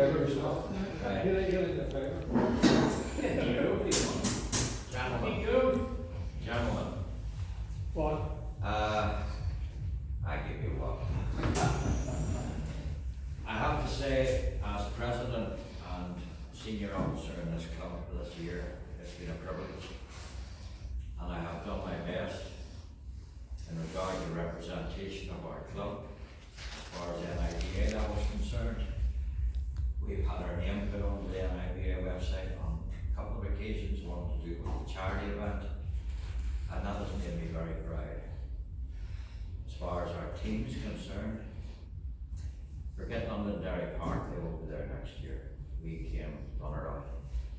favour yourself. Right. You're in the favour. Gentlemen, What? I give you what. I have to say, as president and senior officer in this club this year, it's been a privilege. And I have done my best in regard to representation of our club. As far as NIBA that was concerned, we've had our name put on the NIBA website on a couple of occasions, one to do with the charity event, and that has made me very proud. As far as our team is concerned, forget Londonderry Park, they will be there next year. We came runner-up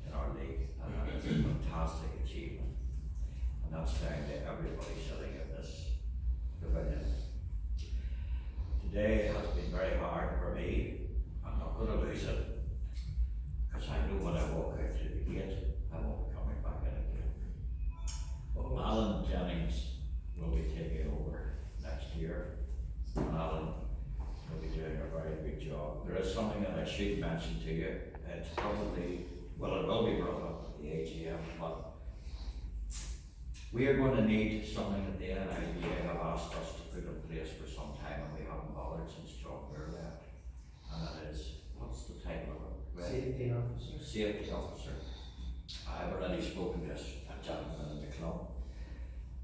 in our league, and that is a fantastic achievement. And that's down to everybody sitting in this pavilion. Today has been very hard for me. I'm not going to lose it, because I know when I walk out through the gate, I won't be coming back in again. Alan Jennings will be taking over next year, and Alan will be doing a very good job. There is something that I should mention to you. It's probably, well, it will be brought up at the AGM, but we are going to need something that the NIBA have asked us to put in place for some time, and we haven't bothered since John Muir left. And that is, what's the title of it? Safety officer. Safety officer. I've already spoken to a gentleman in the club,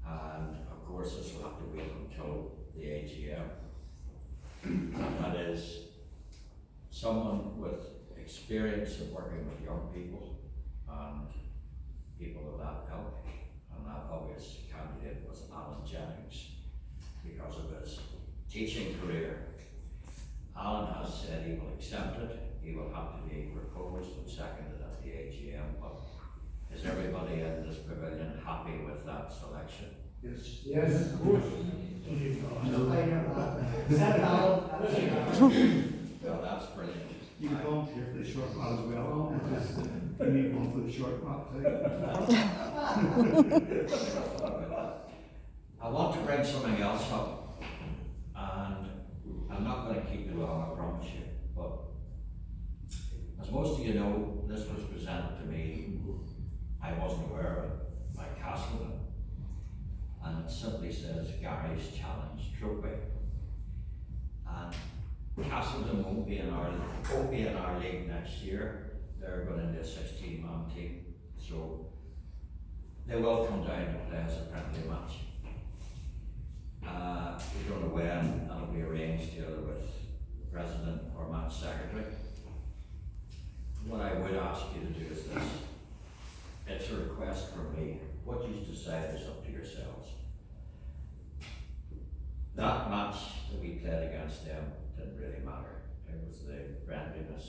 and of course this will have to wait until the AGM. And that is someone with experience of working with young people and people of that ilk. And that obvious candidate was Alan Jennings because of his teaching career. Alan has said he will accept it. He will have to be proposed and seconded at the AGM. But is everybody in this pavilion happy with that selection? Yes. Yes, of course. Well, that's brilliant. You can volunteer for the short mat as well, because you need one for the short mat too. I want to bring something else up, and I'm not going to keep you long, I promise you, but as most of you know, this was presented to me, I wasn't aware of it, by Castleton, and it simply says Gary's Challenge Trophy. And Castleton won't be in our league next year. They're going into a 16-man team, so they will come down to play as a friendly match. We don't know when, that'll be arranged either with the president or match secretary. What I would ask you to do is this. It's a request from me. What you decide is up to yourselves. That match that we played against them didn't really matter. It was the friendliness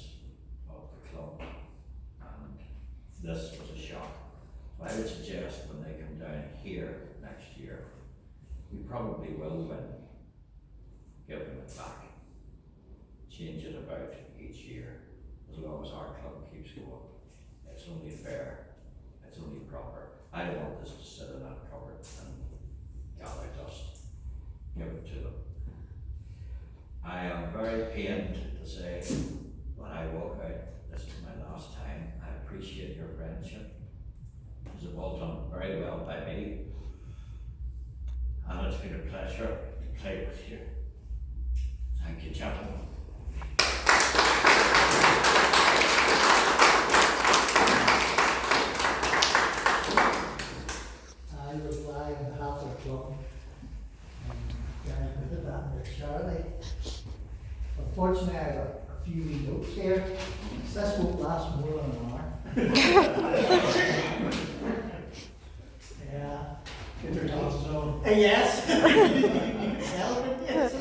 of the club, and this was a shock. So I would suggest when they come down here next year, we probably will win. Give them it back. Change it about each year, as long as our club keeps going. It's only fair. It's only proper. I don't want this to sit in that cupboard and gather dust. Give it to them. I am very pained to say, when I walk out, this is my last time. I appreciate your friendship. It's all done very well by me. And it's been a pleasure to play with you. Thank you, gentlemen. I reply on behalf of the club. Gary put that in the charity. Unfortunately, I have a few wee notes here. This won't last more than an hour. Yeah. Get your glasses on. Yes. Yes.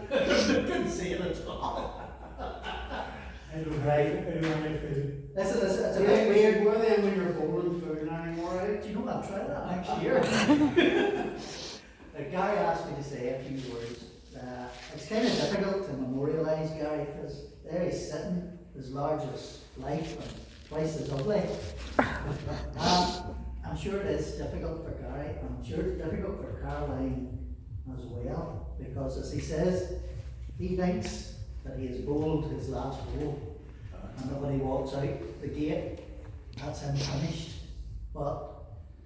Couldn't see it at all. I don't Right. have any feel. Listen, it's a bit weird. Were they when you're bowling food anymore, right? Do you know what? I'll try that next year. The guy asked me to say a few words. It's kind of difficult to memorialise Gary because there he's sitting, as large as life and twice as ugly. I'm sure it is difficult for Gary. I'm sure it's difficult for Caroline as well, because as he says, he thinks that he has bowled his last bowl. and nobody walks out the gate, that's him finished. But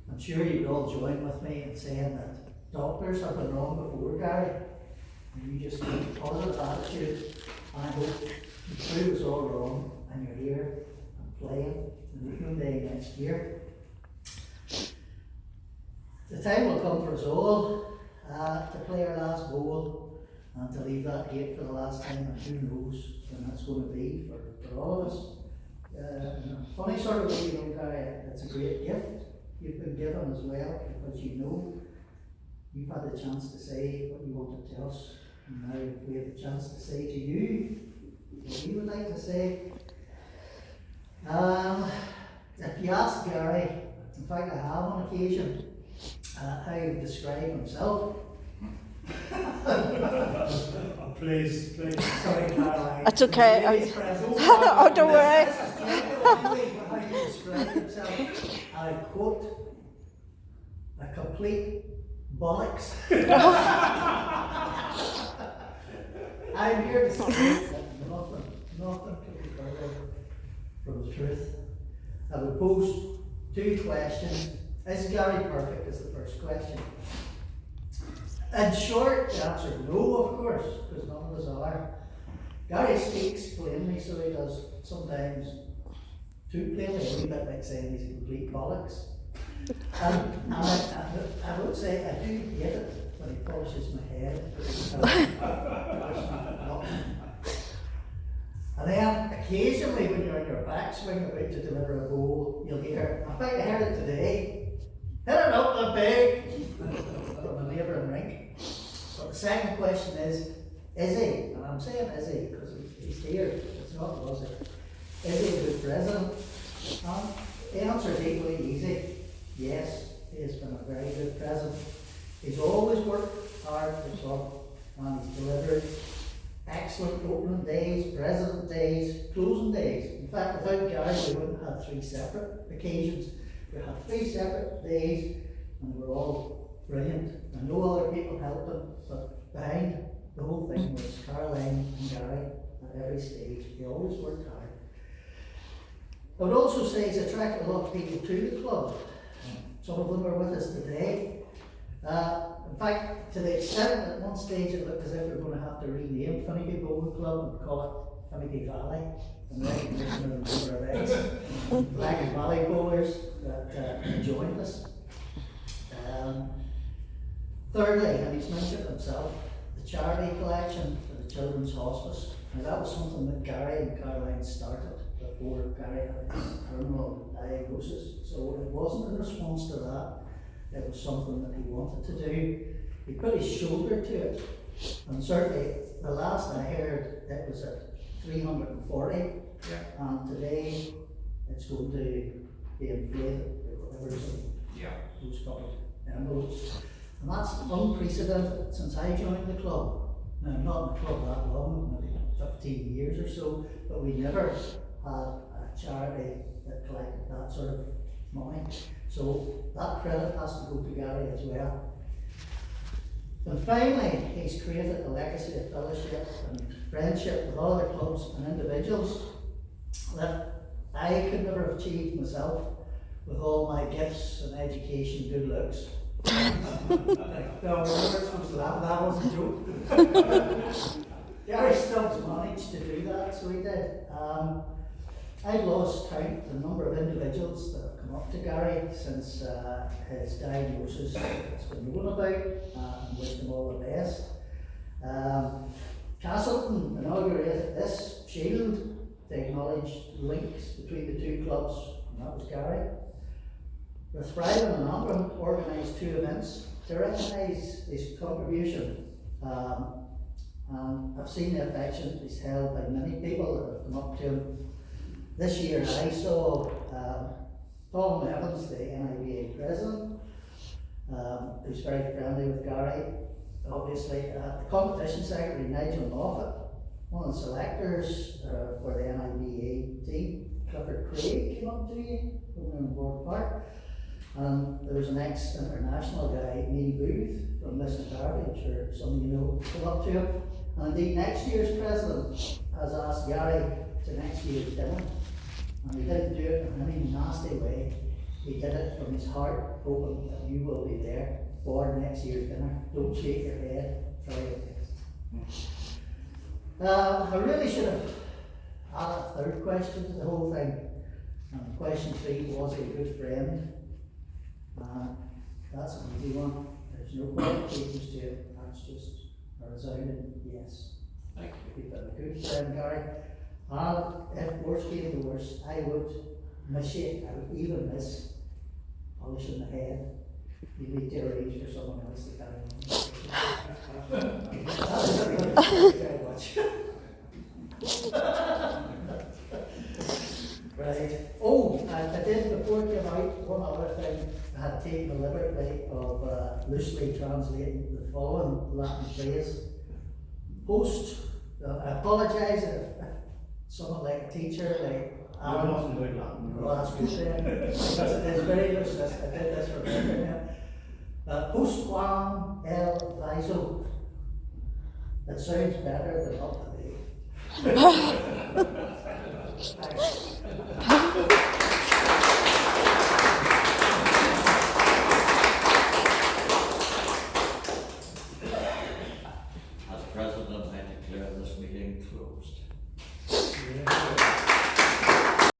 I'm sure you would all join with me in saying that doctors have been wrong before, Gary, and you just keep a positive attitude. And I hope you prove us all wrong and you're here and playing in the Open Day next year. The time will come for us all to play our last bowl and to leave that gate for the last time, and who knows when that's going to be for all of us. In a funny sort of way, you know, Gary, it's a great gift you've been given as well, because you know you've had the chance to say what you wanted to us, and now we have the chance to say to you what we would like to say. If you ask Gary, in fact I have on occasion, how he would describe himself. Please. Sorry, Caroline. That's okay. Ladies present. Oh, don't worry. How he described himself, I quote, a complete bollocks. I'm here to say that nothing could be further from the truth. I would pose two questions. Is Gary perfect is the first question. In short, the answer is no, of course, because none of us are. Gary speaks plainly, so he does sometimes too plainly, a wee bit like saying he's a complete bollocks. And I would say I do hate it when he polishes my head. And then occasionally when you're on your backswing about to deliver a bowl, you'll hear, in fact I heard it today, hit it up the pig from a neighbouring rink. But the second question is he? And I'm saying is he because he's here, it's not was it. Is he a good president? And the answer is equally easy. Yes, he has been a very good president. He's always worked hard for the club and he's delivered excellent opening days, president days, closing days. In fact, without Gary we wouldn't have 3 separate occasions. We had 3 separate days and they were all brilliant. And no other people helped him, but behind the whole thing was Caroline and Gary at every stage. He always worked hard. I would also say he's attracted a lot of people to the club. Some of them are with us today. In fact, to the extent that at one stage it looked as if we were going to have to rename Finnegan Bowling Club and call it Finnegan Valley, in recognition of the number of ex-Black and Valley bowlers that joined us. Thirdly, and he's mentioned himself, the charity collection for the Children's Hospice. Now that was something that Gary and Caroline started before Gary had his terminal diagnosis. So it wasn't in response to that. It was something that he wanted to do. He put his shoulder to it, and certainly the last I heard it was at 340, and today it's going to be inflated or whatever those couple of envelopes. And that's unprecedented since I joined the club. Now I'm not in the club that long, maybe 15 years or so, but we never had a charity that collected that sort of money. So that credit has to go to Gary as well. And finally, he's created a legacy of fellowship and friendship with other clubs and individuals that I could never have achieved myself with all my gifts and education, good looks. No, we're supposed to laugh, that was a joke. Gary Stubbs managed to do that, so he did. I've lost count the number of individuals that have come up to Gary since his diagnosis has been known about, and wish him all the best. Castleton inaugurated this shield to acknowledge links between the two clubs, and that was Gary. Rathfriland and Antrim organised 2 events to recognise his contribution. And I've seen the affection he's held by many people that have come up to him. This year I saw Tom Evans, the NIBA president, who's very friendly with Gary, obviously. The competition secretary, Nigel Moffat, one of the selectors for the NIBA team, Clifford Craig, came up to you over in Ward Park. And there was an ex-international guy, Neil Booth, from Lisnacarry, I'm sure some of you know, came up to him. And indeed, next year's president has asked Gary to next year's dinner. And he didn't do it in any nasty way. He did it from his heart, hoping that you will be there for next year's dinner. Don't shake your head, try it. I really should have added a third question to the whole thing. And question 3, was he a good friend? That's an easy one. There's no qualifications to it. That's just a resounding yes. Thank you. You've been a good friend, Gary. And if worst came to worst, I would miss you. I would even miss polishing the head. You need to arrange for someone else to carry on. Thank you very much. Right. Oh, I did before it came out, one other thing. I had taken the liberty of loosely translating the following Latin phrase. Post, I apologise if someone like a teacher, like You're not doing that. well, that's good then. Because it is very loose. I did this for Britain. Post quam el viso. It sounds better than up to date.